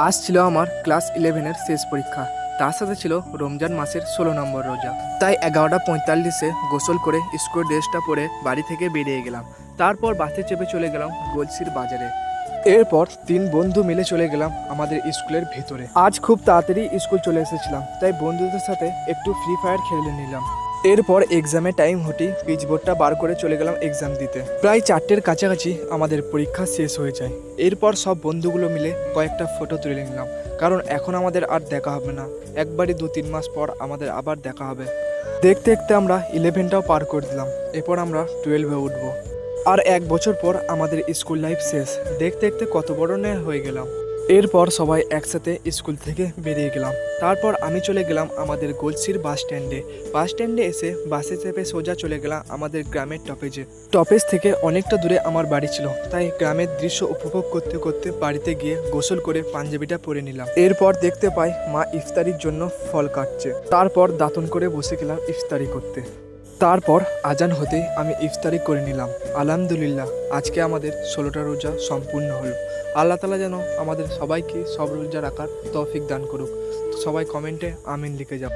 আজ ছিল আমার ক্লাস 11-এর শেষ পরীক্ষা। তার সাথে ছিল রমজান মাসের 16 নম্বর রোজা। তাই 11:45-এ গোসল করে স্কুল ড্রেসটা পরে বাড়ি থেকে বেরিয়ে গেলাম। তারপর বাসে চেপে চলে গেলাম গলসির বাজারে। এরপর 3 বন্ধু মিলে চলে গেলাম আমাদের স্কুলের ভেতরে। আজ খুব তাড়াতাড়ি স্কুল চলে এসেছিলাম, তাই বন্ধুদের সাথে একটু ফ্রি ফায়ার খেলে নিলাম। এরপর এক্সামের টাইম হতেই পিচবোর্ডটা বার করে চলে গেলাম এক্সাম দিতে। প্রায় 4টের কাছাকাছি আমাদের পরীক্ষা শেষ হয়ে যায়। এরপর সব বন্ধুগুলো মিলে কয়েকটা ফটো তুলে নিলাম, কারণ এখন আমাদের আর দেখা হবে না। একবারই 2-3 মাস পর আমাদের আবার দেখা হবে। দেখতে দেখতে আমরা 11টাও পার করে দিলাম। এরপর আমরা 12-এ উঠবো। আর 1 বছর পর আমাদের স্কুল লাইফ শেষ। দেখতে দেখতে কত বড় হয়ে গেলাম। এরপর সবাই একসাথে স্কুল থেকে বেরিয়ে গেলাম। তারপর আমি চলে গেলাম আমাদের গলসির বাস স্ট্যান্ডে এসে বাসে চেপে সোজা চলে গেলাম আমাদের গ্রামের টপেজে। টপেজ থেকে অনেকটা দূরে আমার বাড়ি ছিল, তাই গ্রামের দৃশ্য উপভোগ করতে করতে বাড়িতে গিয়ে গোসল করে পাঞ্জাবিটা পরে নিলাম। এরপর দেখতে পাই মা ইফতারির জন্য ফল কাটছে। তারপর দাঁতন করে বসে গেলাম ইফতারি করতে। তারপর আজান হতেই আমি ইফতারি করে নিলাম। আলহামদুলিল্লাহ, আজকে আমাদের 16টা রোজা সম্পূর্ণ হলো। আল্লাহ তাআলা যেন আমাদের সবাইকে সব রোজা রাখার তৌফিক দান করুক। তো সবাই কমেন্টে আমিন লিখে যাও।